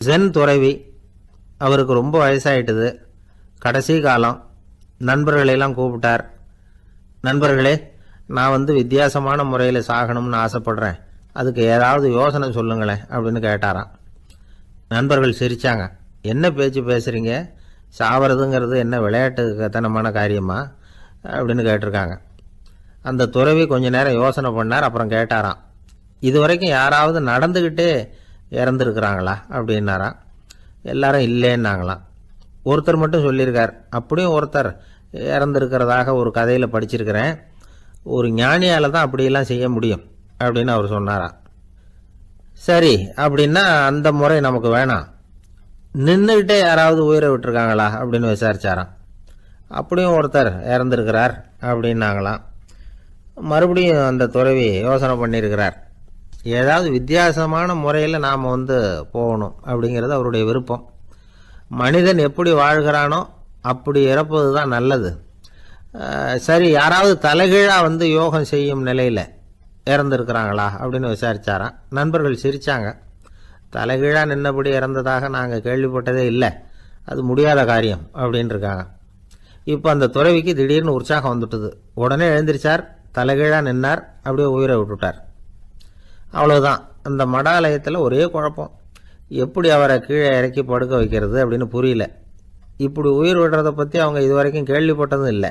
Gen துறவி, அவருக்கு ரொம்ப வயசாயிட்டுது, கடைசி காலம். நண்பர்களெல்லாம் கூப்பிட்டார். நண்பர்களே, நான் வித்தியாசமான முறையில் சாகணும்னு ஆசைப்படுறேன், அதுக்கு ஏதாவது யோசனை சொல்லுங்களேன் அப்படின்னு கேட்டாராம். நண்பர்கள் சிரித்தாங்க. என்ன பேச்சு பேசுகிறீங்க, சாவறதுங்கிறது என்ன விளையாட்டுத்தனமான காரியமா அப்படின்னு கேட்டிருக்காங்க. அந்த துறவி கொஞ்ச நேரம் யோசனை பண்ணார். அப்புறம் கேட்டாராம், இது வரைக்கும் யாராவது நடந்துக்கிட்டே இறந்துருக்குறாங்களா அப்படின்னாராம். எல்லாரும் இல்லைன்னாங்களாம். ஒருத்தர் மட்டும் சொல்லியிருக்கார், அப்படியும் ஒருத்தர் இறந்துருக்கிறதாக ஒரு கதையில் படிச்சிருக்கிறேன், ஒரு ஞானியால் தான் அப்படியெல்லாம் செய்ய முடியும் அப்படின்னு அவர் சொன்னாராம். சரி, அப்படின்னா அந்த முறை நமக்கு வேணாம், நின்றுக்கிட்டே யாராவது உயிரை விட்டுருக்காங்களா அப்படின்னு விசாரிச்சாராம். அப்படியும் ஒருத்தர் இறந்துருக்கிறார் அப்படின்னாங்களாம். மறுபடியும் அந்த துறவி யோசனை பண்ணியிருக்கிறார். ஏதாவது வித்தியாசமான முறையில் நாம் போகணும் அப்படிங்கிறது அவருடைய விருப்பம். மனிதன் எப்படி வாழ்கிறானோ அப்படி இறப்பது தான் நல்லது. சரி, யாராவது தலைகீழாக யோகம் செய்யும் நிலையில் இறந்துருக்கிறாங்களா அப்படின்னு விசாரித்தாராம். நண்பர்கள் சிரித்தாங்க. தலைகீழாக நின்னபடி இறந்ததாக நாங்கள் கேள்விப்பட்டதே இல்லை, அது முடியாத காரியம் அப்படின்னு இருக்காங்க. இப்போ அந்த துறவிக்கு திடீர்னு உற்சாகம் வந்துட்டுது. உடனே எழுந்திரிச்சார், தலைகீழாக நின்னார், அப்படியே உயிரை விட்டுட்டார். அவ்வளோதான். அந்த மடாலயத்தில் ஒரே குழப்பம், எப்படி அவரை கீழே இறக்கி படுக்க வைக்கிறது அப்படின்னு புரியல. இப்படி உயிர் விடுறதை பற்றி அவங்க இது வரைக்கும் கேள்விப்பட்டதும் இல்லை.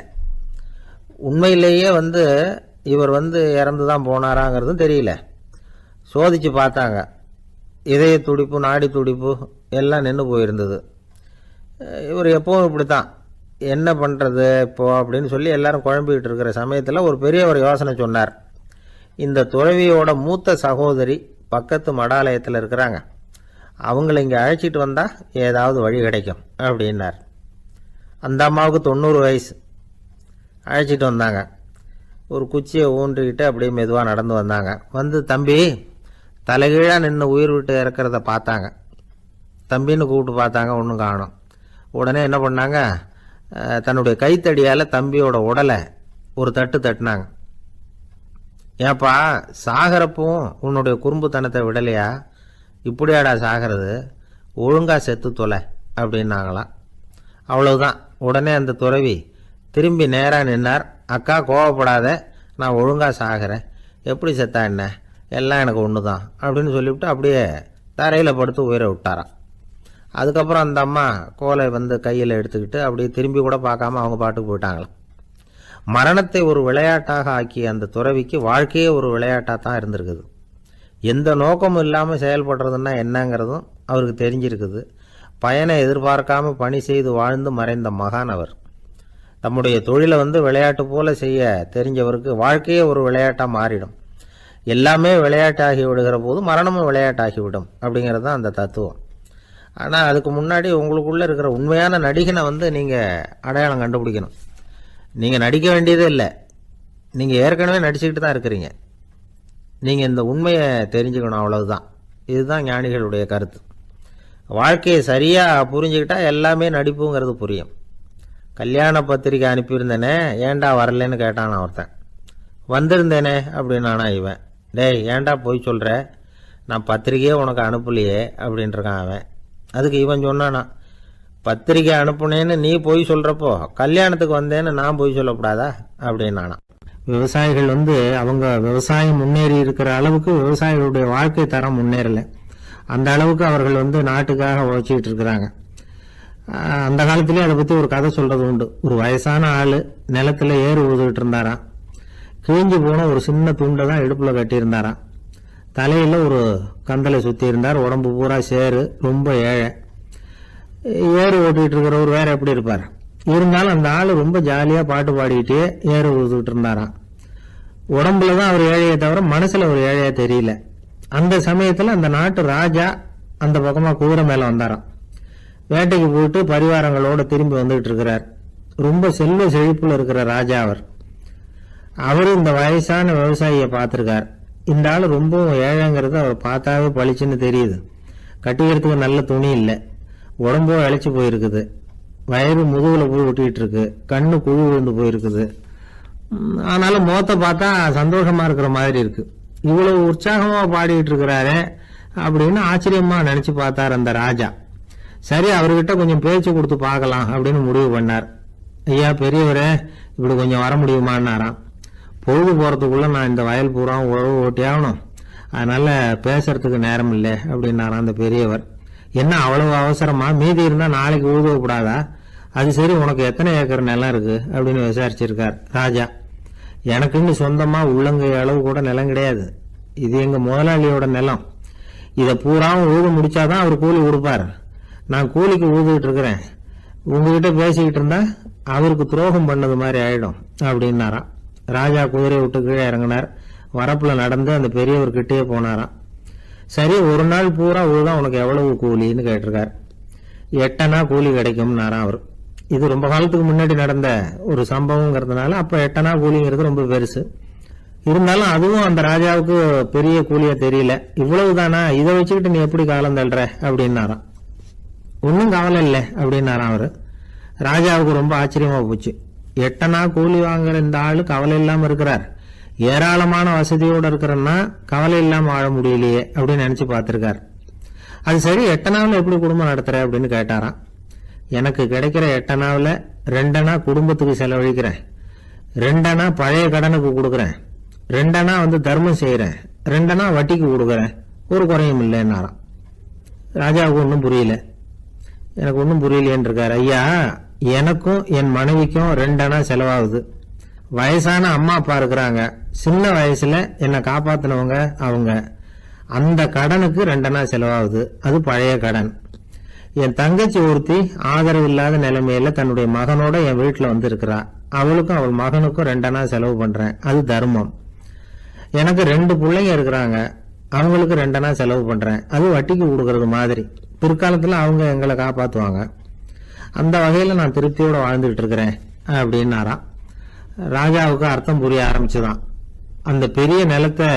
உண்மையிலேயே இவர் இறந்து தான் போனாராங்கிறதும் தெரியல. சோதித்து பார்த்தாங்க. இதய துடிப்பு, நாடி துடிப்பு எல்லாம் நின்று போயிருந்தது. இவர் எப்பவும் இப்படி தான், என்ன பண்ணுறது இப்போது அப்படின்னு சொல்லி எல்லாரும் குழம்பிக்கிட்டு இருக்கிற சமயத்தில் ஒரு பெரியவர் யோசனை சொன்னார். இந்த துறவியோட மூத்த சகோதரி பக்கத்து மடாலயத்தில் இருக்கிறாங்க, அவங்கள இங்கே அழைச்சிட்டு வந்தால் ஏதாவது வழி கிடைக்கும் அப்படின்னார். அந்த அம்மாவுக்கு 90 வயசு. அழைச்சிட்டு வந்தாங்க. ஒரு குச்சியை ஊன்றிக்கிட்டு அப்படியே மெதுவாக நடந்து வந்தாங்க. தம்பி, தலைகீழாக நின்று உயிர் விட்டு இறக்கிறத பார்த்தாங்க. தம்பின்னு கூப்பிட்டு பார்த்தாங்க, ஒன்றும் காணோம். உடனே என்ன பண்ணாங்க, தன்னுடைய கைத்தடியால் தம்பியோட உடலை ஒரு தட்டு தட்டினாங்க. ஏப்பா, சாகிறப்பவும் உன்னுடைய குறும்புத்தனத்தை விடலையா, இப்படியாடா சாகிறது, ஒழுங்காக செத்து தொலை அப்படின்னாங்களாம். அவ்வளவுதான். உடனே அந்த துறவி திரும்பி நேராக நின்னார். அக்கா, கோவப்படாத, நான் ஒழுங்காக சாகிறேன், எப்படி செத்தா என்ன, எல்லாம் எனக்கு ஒன்று தான் அப்படின்னு சொல்லிவிட்டு அப்படியே தரையில் படுத்து உயிரை விட்டாராம். அதுக்கப்புறம் அந்த அம்மா கோலை கையில் எடுத்துக்கிட்டு அப்படியே திரும்பி கூட பார்க்காம அவங்க பாட்டுக்கு போயிட்டாங்களாம். மரணத்தை ஒரு விளையாட்டாக ஆக்கிய அந்த துறவிக்கு வாழ்க்கையே ஒரு விளையாட்டாக தான் இருந்திருக்குது. எந்த நோக்கமும் இல்லாமல் செயல்படுறதுன்னா என்னங்கிறதும் அவருக்கு தெரிஞ்சிருக்குது. பயனை எதிர்பார்க்காம பணி செய்து வாழ்ந்து மறைந்த மகான் அவர். தம்முடைய தொழிலை விளையாட்டு போல செய்ய தெரிஞ்சவருக்கு வாழ்க்கையே ஒரு விளையாட்டாக மாறிடும். எல்லாமே விளையாட்டாகி விடுகிற போது மரணமும் விளையாட்டாகிவிடும் அப்படிங்கிறது தான் அந்த தத்துவம். ஆனால் அதுக்கு முன்னாடி உங்களுக்குள்ளே இருக்கிற உண்மையான நடிகனை நீங்கள் அடையாளம் கண்டுபிடிக்கணும். நீங்கள் நடிக்க வேண்டியதே இல்லை, நீங்கள் ஏற்கனவே நடிச்சுக்கிட்டு தான் இருக்கிறீங்க. நீங்கள் இந்த உண்மையை தெரிஞ்சுக்கணும், அவ்வளவுதான். இதுதான் ஞானிகளுடைய கருத்து. வாழ்க்கையை சரியாக புரிஞ்சுக்கிட்டால் எல்லாமே நடிப்புங்கிறது புரியும். கல்யாண பத்திரிக்கை அனுப்பியிருந்தேனே, ஏன்டா வரலன்னு கேட்டான் ஒருத்தன். வந்திருந்தேனே அப்படின்னானா இவன். டேய், ஏன்டா போய் சொல்கிற, நான் பத்திரிக்கையே உனக்கு அனுப்பலையே அப்படின்ட்டுருக்கான் அவன். அதுக்கு இவன் சொன்னானா, பத்திரிக்கை அனுப்புனேன்னு நீ போய் சொல்கிறப்போ கல்யாணத்துக்கு வந்தேன்னு நான் போய் சொல்லக்கூடாதா அப்படின்னானா. விவசாயிகள் அவங்க விவசாயம் முன்னேறி இருக்கிற அளவுக்கு விவசாயிகளுடைய வாழ்க்கை தரம் முன்னேறலை. அந்த அளவுக்கு அவர்கள் நாட்டுக்காக உழைச்சிக்கிட்டு இருக்கிறாங்க. அந்த காலத்திலே அதை பற்றி ஒரு கதை சொல்கிறது உண்டு. ஒரு வயசான ஆள் நிலத்தில் ஏறு ஊதுகிட்டு இருந்தாராம். கிழிஞ்சு போன ஒரு சின்ன துண்டை தான் இடுப்பில் கட்டியிருந்தாராம். தலையில் ஒரு கந்தலை சுற்றி இருந்தார். உடம்பு பூரா சேரு, ரொம்ப ஏழை. ஏறு ஓட்டிகிட்டு இருக்கிறவர் வேற எப்படி இருப்பார்? இருந்தாலும் அந்த ஆள் ரொம்ப ஜாலியாக பாட்டு பாடிக்கிட்டே ஏறு ஊதுகிட்டு இருந்தாராம். உடம்புல தான் அவர் ஏழையை தவிர மனசில் ஒரு ஏழையா தெரியல. அந்த சமயத்தில் அந்த நாட்டு ராஜா அந்த பக்கமாக குதிரை மேலே வந்தாராம். வேட்டைக்கு போயிட்டு பரிவாரங்களோடு திரும்பி வந்துகிட்டு இருக்கிறார். ரொம்ப செல்வ செழிப்பில் இருக்கிற ராஜா அவர். அவரு இந்த வயசான விவசாயியை பார்த்துருக்கார். இந்த ஆள் ரொம்பவும் ஏழைங்கிறது அவர் பார்த்தாவே பளிச்சுன்னு தெரியுது. கட்டிக்கிறதுக்கு நல்ல துணி இல்லை, உடம்போ இழைச்சி போயிருக்குது, வயிறு முதுகில் போய் ஒட்டிகிட்டு இருக்கு, கண்ணு குழி விழுந்து போயிருக்குது. ஆனாலும் முகத்தை பார்த்தா சந்தோஷமா இருக்கிற மாதிரி இருக்கு. இவ்வளவு உற்சாகமா பாடிட்டு இருக்கிறாரே, அப்படின்னு ஆச்சரியமாக நினச்சி பார்த்தார் அந்த ராஜா. சரி, அவர்கிட்ட கொஞ்சம் பேச்சு கொடுத்து பார்க்கலாம் அப்படின்னு முடிவு பண்ணார். ஐயா பெரியவரே, இப்படி கொஞ்சம் வர முடியுமான்னாராம். பொழுது போகிறதுக்குள்ளே நான் இந்த வயல் பூரா உழவு ஓட்டி ஆகணும், அதனால் பேசுறதுக்கு நேரம் இல்லை அப்படின்னாராம் அந்த பெரியவர். என்ன அவ்வளவு அவசரமா? மீதி இருந்தால் நாளைக்கு உழுதக்கூடாதா? அது சரி, உனக்கு எத்தனை ஏக்கர் நிலம் இருக்குது அப்படின்னு விசாரிச்சிருக்கார் ராஜா. எனக்குன்னு சொந்தமாக உள்ளங்கை அளவு கூட நிலம் கிடையாது. இது எங்கள் முதலாளியோட நிலம். இதை பூராவும் உழுது முடிச்சாதான் அவர் கூலி கொடுப்பார். நான் கூலிக்கு உழுதுகிட்டு இருக்கிறேன். உங்ககிட்ட பேசிக்கிட்டு இருந்தா அவருக்கு துரோகம் பண்ணது மாதிரி ஆயிடும் அப்படின்னாராம். ராஜா குதிரையை விட்டு கீழே இறங்கினார். வரப்புல நடந்து அந்த பெரியவர்கிட்டயே போனாராம். சரி, ஒரு நாள் பூரா உழுதான் உனக்கு எவ்வளவு கூலின்னு கேட்டிருக்கார். 8 அணா கூலி கிடைக்கும்னாராம் அவர். இது ரொம்ப காலத்துக்கு முன்னாடி நடந்த ஒரு சம்பவங்கிறதுனால அப்போ 8 அணா கூலிங்கிறது ரொம்ப பெருசு. இருந்தாலும் அதுவும் அந்த ராஜாவுக்கு பெரிய கூலியா தெரியல. இவ்வளவு தானா, இதை வச்சுக்கிட்டு நீ எப்படி காலம் தள்ளுற அப்படின்னாராம். ஒன்றும் கவலை இல்லை அப்படின்னாராம் அவரு. ராஜாவுக்கு ரொம்ப ஆச்சரியமா போச்சு. 8 அணா கூலி வாங்குற இந்த ஆளு கவலை இல்லாம இருக்கிறார், ஏராளமான வசதியோட இருக்கிறன்னா கவலை இல்லாம வாழ முடியலையே அப்படின்னு நினைச்சு பார்த்திருக்கார். அது சரி, 8 அணாவில் எப்படி குடும்பம் நடத்துற அப்படின்னு கேட்டாராம். எனக்கு கிடைக்கிற 8 அணாவில் 2 அணா குடும்பத்துக்கு செலவழிக்கிறேன், 2 அணா பழைய கடனுக்கு கொடுக்குறேன், 2 அணா தர்மம் செய்யறேன், 2 அணா வட்டிக்கு கொடுக்குறேன், ஒரு குறையும் இல்லைன்னாராம். ராஜாவுக்கு ஒன்றும் புரியல. எனக்கு ஒன்றும் புரியலேன்னு இருக்காரு. ஐயா, எனக்கும் என் மனைவிக்கும் 2 அணா செலவாகுது. வயசான அம்மா அப்பா இருக்கிறாங்க, சின்ன வயசுல என்னை காப்பாத்தினவங்க அவங்க. அந்த கடனுக்கு 2 அணா செலவாகுது, அது பழைய கடன். என் தங்கச்சி ஒருத்தி ஆதரவு இல்லாத நிலைமையில தன்னுடைய மகனோட என் வீட்டில் இருக்கிறா. அவளுக்கும் அவள் மகனுக்கும் 2 அணா செலவு பண்றேன், அது தர்மம். எனக்கு 2 பிள்ளைங்க இருக்கிறாங்க, அவங்களுக்கு 2 அணா செலவு பண்றேன், அது வட்டிக்கு கொடுக்கறது மாதிரி. பிற்காலத்துல அவங்க எங்களை காப்பாத்துவாங்க. அந்த வகையில நான் திருப்தியோட வாழ்ந்துகிட்டு இருக்கிறேன் அப்படின்னாராம். ராஜாவுக்கு அர்த்தம் புரிய ஆரம்பிச்சுதான். அந்த பெரிய நிலத்தை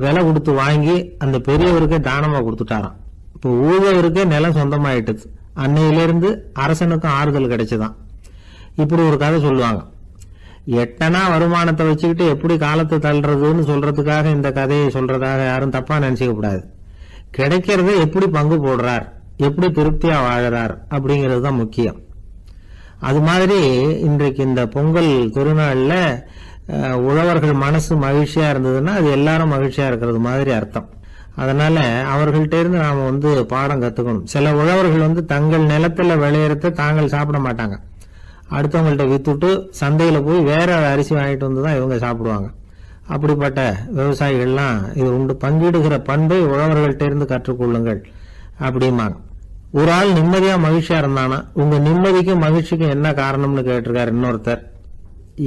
விலை கொடுத்து வாங்கி அந்த பெரியவருக்கே தானமா கொடுத்துட்டாராம். இப்போ ஊழவருக்கே நிலம் சொந்தமாயிட்டுது. அன்னையிலிருந்து அரசனுக்கும் ஆறுதல் கிடைச்சுதான். இப்படி ஒரு கதை சொல்லுவாங்க. 8 அணா வருமானத்தை வச்சுக்கிட்டு எப்படி காலத்தை தள்ளுறதுன்னு சொல்றதுக்காக இந்த கதையை சொல்றதாக யாரும் தப்பா நினைச்சுக்க கூடாது. கிடைக்கிறத எப்படி பங்கு போடுறார், எப்படி திருப்தியா வாழறார் அப்படிங்கிறது தான் முக்கியம். அது மாதிரி இன்றைக்கு இந்த பொங்கல் திருநாள்ல உழவர்கள் மனசு மகிழ்ச்சியா இருந்ததுன்னா அது எல்லாரும் மகிழ்ச்சியா இருக்கிறது மாதிரி அர்த்தம். அதனால அவர்கள்ட்ட இருந்து நாம பாடம் கத்துக்கணும். சில உழவர்கள் தங்கள் நிலத்துல விளையறத தாங்கள் சாப்பிட மாட்டாங்க, அடுத்தவங்கள்ட்ட வித்துட்டு சந்தையில போய் வேற அரிசி வாங்கிட்டு வந்துதான் இவங்க சாப்பிடுவாங்க. அப்படிப்பட்ட விவசாயிகள்லாம் இது உண்டு. பங்கிடுகிற பண்பை உழவர்கள்ட்ட இருந்து கற்றுக்கொள்ளுங்கள் அப்படிமாங்க. ஒரு ஆள் நிம்மதியா மகிழ்ச்சியா இருந்தானா, உங்க நிம்மதிக்கும் மகிழ்ச்சிக்கும் என்ன காரணம்னு கேட்டிருக்காரு இன்னொருத்தர்.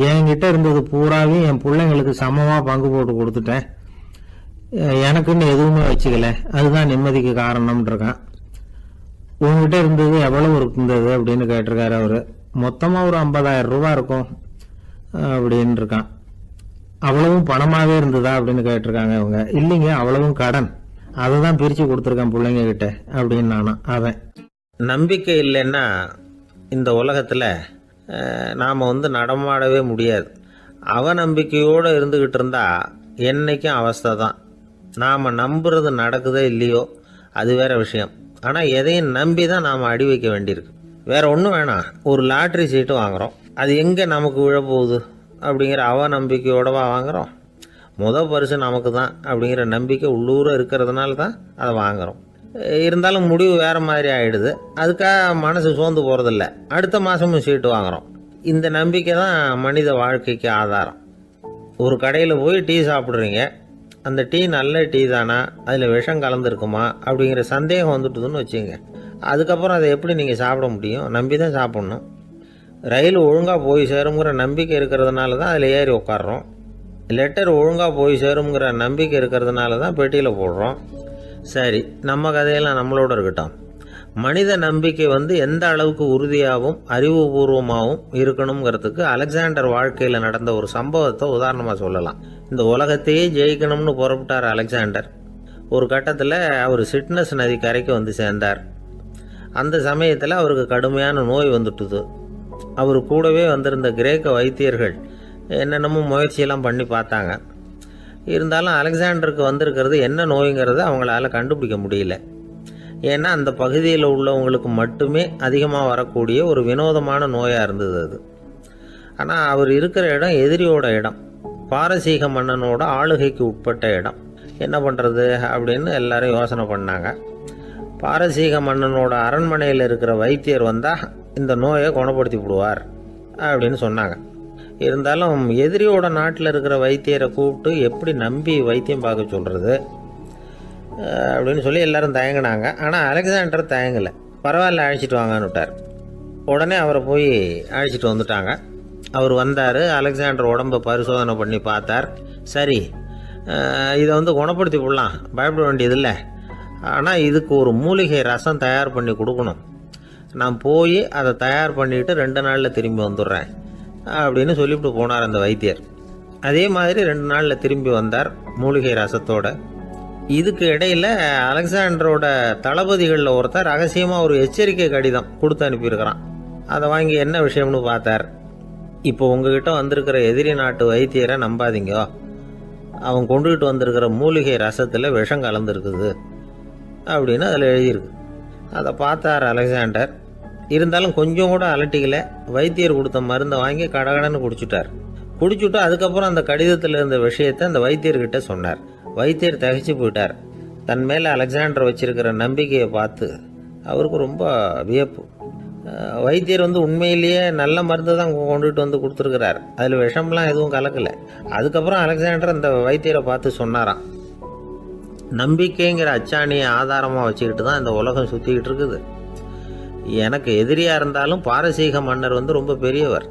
என்கிட்ட இருந்தது பூராவையும் என் பிள்ளைங்களுக்கு சமமா பங்கு போட்டு கொடுத்துட்டேன், எனக்குன்னு எதுவுமே வச்சுக்கல, அதுதான் நிம்மதிக்கு காரணம்னு இருக்கான். உங்ககிட்ட இருந்தது எவ்வளவு இருந்தது அப்படின்னு கேட்டிருக்காரு அவரு. மொத்தமா ஒரு 50,000 ரூபாய் இருக்கும் அப்படின்னு இருக்கான். அவ்வளவும் பணமாவே இருந்ததா அப்படின்னு கேட்டிருக்காங்க இவங்க. இல்லைங்க, அவ்வளவும் கடன், அதை தான் பிரிச்சு கொடுத்துருக்கேன் பிள்ளைங்க கிட்ட அப்படின்னு நானா. அவன் நம்பிக்கை இல்லைன்னா இந்த உலகத்துல நாம நடமாடவே முடியாது. அவநம்பிக்கையோடு இருந்துகிட்டு இருந்தா என்னைக்கும் அவஸ்தை தான். நாம நம்புறது நடக்குதோ இல்லையோ அது வேற விஷயம். ஆனா எதையும் நம்பி தான் நாம அடி வைக்க வேண்டியிருக்கு. வேற ஒன்றும் வேணாம், ஒரு லாட்ரி சீட்டு வாங்குறோம், அது எங்க நமக்கு விழப்போகுது அப்படிங்கிற அவநம்பிக்கையோடவா வாங்குறோம். பரிசு நமக்கு தான் அப்படிங்கிற நம்பிக்கை உள்ளூர இருக்கிறதுனால தான் அதை வாங்குறோம். இருந்தாலும் முடிவு வேற மாதிரி ஆயிடுது. அதுக்காக மனசு சோர்ந்து போறதில்ல, அடுத்த மாசமும் சீட்டு வாங்குறோம். இந்த நம்பிக்கை தான் மனித வாழ்க்கைக்கு ஆதாரம். ஒரு கடையில் போய் டீ சாப்பிட்றீங்க, அந்த டீ நல்ல டீ தானா, அதில் விஷம் கலந்துருக்குமா அப்படிங்கிற சந்தேகம் வந்துட்டுதுன்னு வச்சுங்க. அதுக்கப்புறம் அதை எப்படி நீங்கள் சாப்பிட முடியும்? நம்பி தான் சாப்பிட்ணும். ரயில் ஒழுங்காக போய் சேருங்கிற நம்பிக்கை இருக்கிறதுனால தான் அதில் ஏறி உட்காடுறோம். லெட்டர் ஒழுங்காக போய் சேருங்கிற நம்பிக்கை இருக்கிறதுனால தான் பெட்டியில் போடுறோம். சரி, நம்ம கதையெல்லாம் நம்மளோட இருக்கட்டும். மனித நம்பிக்கை எந்த அளவுக்கு உறுதியாகவும் அறிவுபூர்வமாகவும் இருக்கணுங்கிறதுக்கு அலெக்சாண்டர் வாழ்க்கையில் நடந்த ஒரு சம்பவத்தை உதாரணமாக சொல்லலாம். இந்த உலகத்தையே ஜெயிக்கணும்னு புறப்பட்டார் அலெக்சாண்டர். ஒரு கட்டத்தில் அவர் சிட்னஸ் நதி கரைக்கு சேர்ந்தார். அந்த சமயத்தில் அவருக்கு கடுமையான நோய் வந்துட்டுது. அவர் கூடவே வந்திருந்த கிரேக்க வைத்தியர்கள் என்னென்னமோ முயற்சியெல்லாம் பண்ணி பார்த்தாங்க. இருந்தாலும் அலெக்சாண்டருக்கு வந்திருக்கிறது என்ன நோய்ங்கிறத அவங்களால கண்டுபிடிக்க முடியல. ஏன்னா அந்த பகுதியில் உள்ளவங்களுக்கு மட்டுமே அதிகமாக வரக்கூடிய ஒரு வினோதமான நோயாக இருந்தது அது. ஆனால் அவர் இருக்கிற இடம் எதிரியோட இடம், பாரசீக மன்னனோட ஆளுகைக்கு உட்பட்ட இடம். என்ன பண்ணுறது அப்படின்னு எல்லாரும் யோசனை பண்ணாங்க. பாரசீக மன்னனோட அரண்மனையில் இருக்கிற வைத்தியர் வந்தால் இந்த நோயை குணப்படுத்தி விடுவார் அப்படின்னு சொன்னாங்க. இருந்தாலும் எதிரியோட நாட்டில் இருக்கிற வைத்தியரை கூப்பிட்டு எப்படி நம்பி வைத்தியம் பார்க்க சொல்கிறது அப்படின்னு சொல்லி எல்லாரும் தயங்கினாங்க. ஆனால் அலெக்சாண்டர் தயங்கலை. பரவாயில்ல, அழைச்சிட்டு வாங்கன்னு விட்டார். உடனே அவரை போய் அழைச்சிட்டு வந்துட்டாங்க. அவர் வந்தார். அலெக்சாண்டர் உடம்பை பரிசோதனை பண்ணி பார்த்தார். சரி, இதை குணப்படுத்தி விடலாம், பயப்பட வேண்டியதில்லை. ஆனால் இதுக்கு ஒரு மூலிகை ரசம் தயார் பண்ணி கொடுக்கணும். நான் போய் அதை தயார் பண்ணிவிட்டு 2 நாளில் திரும்பி வந்துடுறேன் அப்படின்னு சொல்லிவிட்டு போனார் அந்த வைத்தியர். அதே மாதிரி 2 நாளில் திரும்பி வந்தார் மூலிகை ரசத்தோட. இதுக்கு இடையில் அலெக்சாண்டரோட தளபதிகளில் ஒருத்தர் ரகசியமாக ஒரு எச்சரிக்கை கடிதம் கொடுத்து அனுப்பியிருக்கிறான். அதை வாங்கி என்ன விஷயம்னு பார்த்தார். இப்போ உங்ககிட்ட வந்திருக்கிற எதிரி நாட்டு வைத்தியரை நம்பாதீங்க, அவன் கொண்டுகிட்டு வந்திருக்கிற மூலிகை ரசத்தில் விஷம் கலந்துருக்குது அப்படின்னு அதில் எழுதியிருக்கு. அதை பார்த்தார் அலெக்சாண்டர். இருந்தாலும் கொஞ்சம் கூட அலட்டிக்கல. வைத்தியர் கொடுத்த மருந்தை வாங்கி கடகடன்னு குடிச்சுட்டு அதுக்கப்புறம் அந்த கடிதத்தில் இருந்த விஷயத்தை அந்த வைத்தியர்கிட்ட சொன்னார். வைத்தியர் திகைச்சு போயிட்டார். தன் மேலே அலெக்சாண்டர் வச்சிருக்கிற நம்பிக்கையை பார்த்து அவருக்கு ரொம்ப வியப்பு. வைத்தியர் உண்மையிலேயே நல்ல மருந்து தான் கொண்டுகிட்டு கொடுத்துருக்கிறார், அதில் விஷம்லாம் எதுவும் கலக்கலை. அதுக்கப்புறம் அலெக்சாண்டர் அந்த வைத்தியரை பார்த்து சொன்னாராம், நம்பிக்கைங்கிற அச்சாணியை ஆதாரமாக வச்சுக்கிட்டு தான் இந்த உலகம் சுற்றிக்கிட்டு இருக்குது. எனக்கு எதிரியாக இருந்தாலும் பாரசீக மன்னர் ரொம்ப பெரியவர்.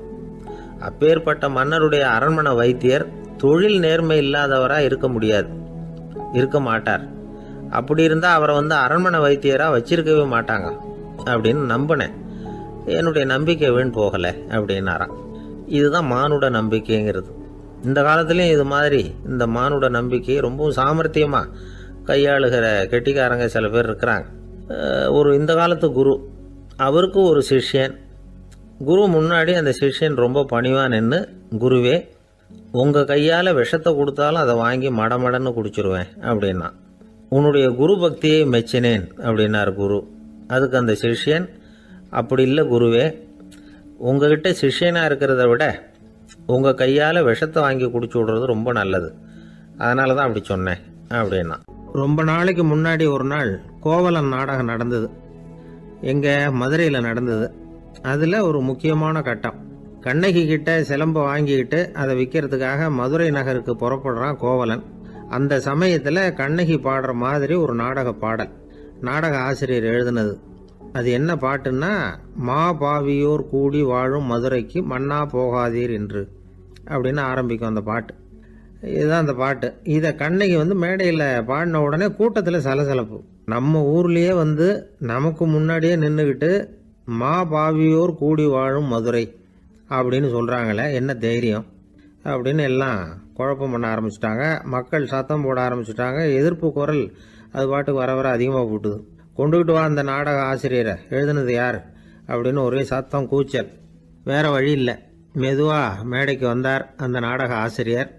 அப்பேற்பட்ட மன்னருடைய அரண்மனை வைத்தியர் தொழில் நேர்மை இல்லாதவராக இருக்க மாட்டார். அப்படி இருந்தால் அவரை அரண்மனை வைத்தியராக வச்சிருக்கவே மாட்டாங்க அப்படின்னு நம்பினேன். என்னுடைய நம்பிக்கை வீண் போகலை அப்படின்னாராம். இதுதான் மானுட நம்பிக்கைங்கிறது. இந்த காலத்துலேயும் இது மாதிரி இந்த மானுட நம்பிக்கையை ரொம்பவும் சாமர்த்தியமாக கையாளுகிற கெட்டிக்காரங்க சில பேர் இருக்கிறாங்க. ஒரு இந்த காலத்து குரு, அவருக்கு ஒரு சிஷ்யன். குரு முன்னாடி அந்த சிஷ்யன் ரொம்ப பணிவாக நின்று, குருவே, உங்கள் கையால் விஷத்தை கொடுத்தாலும் அதை வாங்கி மடமடன்னு குடிச்சிருவேன் அப்படின்னா. உன்னுடைய குரு பக்தியை மெச்சினேன் அப்படின்னார் குரு. அதுக்கு அந்த சிஷ்யன், அப்படி இல்லை குருவே, உங்ககிட்ட சிஷ்யனாக இருக்கிறத விட உங்கள் கையால் விஷத்தை வாங்கி குடிச்சு விடுறது ரொம்ப நல்லது, அதனால தான் அப்படி சொன்னேன் அப்படின்னா. ரொம்ப நாளைக்கு முன்னாடி ஒரு நாள் கோவலன் நாடகம் நடந்தது. எங்கள் மதுரையில் நடந்தது. அதில் ஒரு முக்கியமான கட்டம். கண்ணகி கிட்ட சிலம்பை வாங்கிக்கிட்டு அதை விற்கிறதுக்காக மதுரை நகருக்கு புறப்படுறான் கோவலன். அந்த சமயத்தில் கண்ணகி பாடுற மாதிரி ஒரு நாடக பாடல், நாடக ஆசிரியர் எழுதினது. அது என்ன பாட்டுன்னா, மா பாவியோர் கூடி வாழும் மதுரைக்கு மன்னா போகாதீர் என்று அப்படின்னு ஆரம்பிக்கும் அந்த பாட்டு. இதுதான் அந்த பாட்டு. இதை கண்ணகி மேடையில் பாடின உடனே கூட்டத்தில் சலசலப்பு. நம்ம ஊர்லேயே நமக்கு முன்னாடியே நின்றுக்கிட்டு மா பாவியோர் கூடி வாழும் மதுரை அப்படின்னு சொல்கிறாங்களே, என்ன தைரியம் அப்படின்னு எல்லாம் குழப்பம் பண்ண ஆரம்பிச்சிட்டாங்க. மக்கள் சத்தம் போட ஆரம்பிச்சிட்டாங்க. எதிர்ப்பு குரல் அது பாட்டுக்கு வர வர அதிகமாக போட்டுது. கொண்டுக்கிட்டு வா அந்த நாடக ஆசிரியரை, எழுதுனது யார் அப்படின்னு ஒரே சத்தம், கூச்சல். வேறு வழி இல்லை. மெதுவாக மேடைக்கு வந்தார் அந்த நாடக ஆசிரியர்.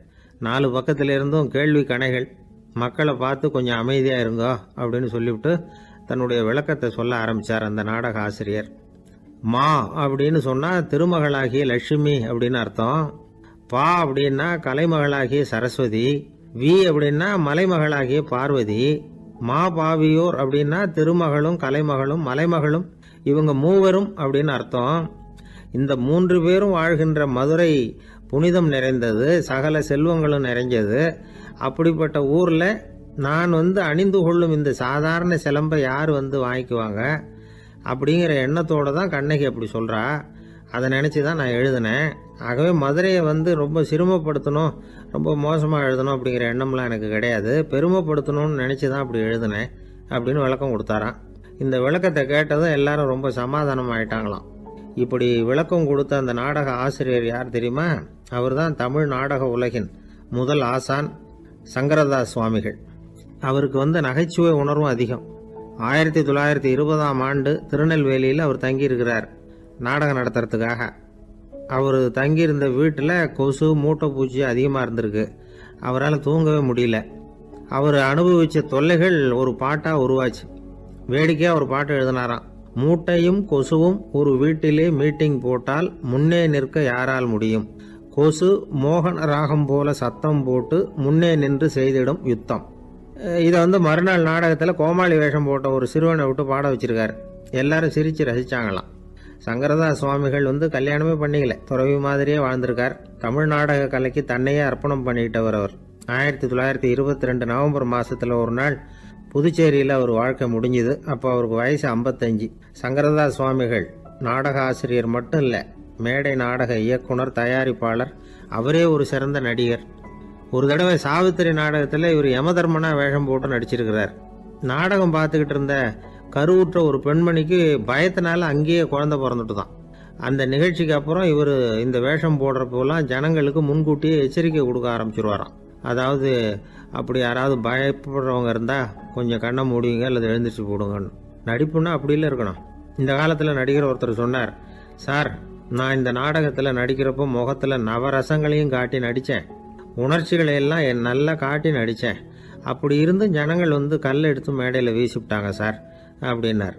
4 பக்கத்திலிருந்தும் கேள்வி கணைகள். மக்களை பார்த்து கொஞ்சம் அமைதியாக இருங்கோ அப்படின்னு சொல்லிவிட்டு தன்னுடைய விளக்கத்தை சொல்ல ஆரம்பித்தார் அந்த நாடக ஆசிரியர். மா அப்படின்னு சொன்னால் திருமகளாகிய லட்சுமி அப்படின்னு அர்த்தம். பா அப்படின்னா கலைமகளாகிய சரஸ்வதி. வி அப்படின்னா மலைமகளாகிய பார்வதி. மா பாவியோர் அப்படின்னா திருமகளும் கலைமகளும் மலைமகளும், இவங்க மூவரும் அப்படின்னு அர்த்தம். இந்த 3 பேரும் வாழ்கின்ற மதுரை புனிதம் நிறைந்தது, சகல செல்வங்களும் நிறைஞ்சது. அப்படிப்பட்ட ஊரில் நான் அணிந்து கொள்ளும் இந்த சாதாரண சிலம்பை யார் வாங்கிக்குவாங்க அப்படிங்கிற எண்ணத்தோடு தான் கண்ணகி அப்படி சொல்கிறா. அதை நினச்சி தான் நான் எழுதினேன். ஆகவே மதுரையை ரொம்ப சிரமப்படுத்தணும், ரொம்ப மோசமாக எழுதணும் அப்படிங்கிற எண்ணம்லாம் எனக்கு கிடையாது. பெருமைப்படுத்தணும்னு நினச்சி தான் அப்படி எழுதினேன் அப்படின்னு விளக்கம் கொடுத்தாராம். இந்த விளக்கத்தை கேட்டதும் எல்லாரும் ரொம்ப சமாதானம் ஆயிட்டாங்களாம். இப்படி விளக்கம் கொடுத்த அந்த நாடக ஆசிரியர் யார் தெரியுமா? அவர் தான் தமிழ் நாடக உலகின் முதல் ஆசான் சங்கரதாஸ் சுவாமிகள். அவருக்கு நகைச்சுவை உணர்வும் அதிகம். 1920ஆம் ஆண்டு திருநெல்வேலியில் அவர் தங்கியிருக்கிறார் நாடகம் நடத்துறதுக்காக. அவர் தங்கியிருந்த வீட்டில் கொசு மூட்டைப்பூச்சி அதிகமாக இருந்திருக்கு. அவரால் தூங்கவே முடியல. அவர் அனுபவித்த தொல்லைகள் ஒரு பாட்டாக உருவாச்சு. வேடிக்கையாக ஒரு பாட்டு எழுதினாராம். மூட்டையும் கொசுவும் ஒரு வீட்டிலே மீட்டிங் போட்டால் முன்னே நிற்க யாரால் முடியும்? கொசு மோகன ராகம் போல சத்தம் போட்டு முன்னே நின்று செய்திடும் யுத்தம். இதை மறுநாள் நாடகத்தில் கோமாளி வேஷம் போட்ட ஒரு சிறுவனை விட்டு பாட வச்சிருக்காரு. எல்லாரும் சிரித்து ரசித்தாங்களாம். சங்கரதாஸ் சுவாமிகள் கல்யாணமே பண்ணிக்கல, துறவி மாதிரியே வாழ்ந்திருக்கார். தமிழ் நாடக கலைக்கு தன்னையே அர்ப்பணம் பண்ணிக்கிட்டவர் அவர். 1922 நவம்பர் மாதத்தில் ஒரு நாள் புதுச்சேரியில் அவர் வாழ்க்கை முடிஞ்சுது. அப்போ அவருக்கு வயசு 55. சங்கரதாஸ் சுவாமிகள் நாடக ஆசிரியர் மட்டும் இல்லை, மேடை நாடக இயக்குனர், தயாரிப்பாளர், அவரே ஒரு சிறந்த நடிகர். ஒரு தடவை சாவித்திரி நாடகத்தில் இவர் யமதர்மனா வேஷம் போட்டு நடிச்சிருக்கிறார். நாடகம் பார்த்துக்கிட்டு இருந்த கருவுற்ற ஒரு பெண்மணிக்கு பயத்தினால அங்கேயே குழந்தை பிறந்துட்டு தான். அந்த நிகழ்ச்சிக்கு அப்புறம் இவர் இந்த வேஷம் போடுறப்போலாம் ஜனங்களுக்கு முன்கூட்டியே எச்சரிக்கை கொடுக்க ஆரம்பிச்சிருவாராம். அதாவது அப்படி யாராவது பயப்படுறவங்க இருந்தால் கொஞ்சம் கண்ணை மூடிங்க அல்லது எழுந்திரிச்சு போடுங்கன்னு. நடிப்புன்னா அப்படிலாம் இருக்கணும். இந்த காலத்தில் நடிகர் ஒருத்தர் சொன்னார், சார் நான் இந்த நாடகத்தில் நடிக்கிறப்போ முகத்தில் நவரசங்களையும் காட்டி நடித்தேன், உணர்ச்சிகளை எல்லாம் நல்லா காட்டி நடித்தேன். அப்படி இருந்து ஜனங்கள் கல்லை எடுத்து மேடையில் வீசிவிட்டாங்க சார் அப்படின்னார்.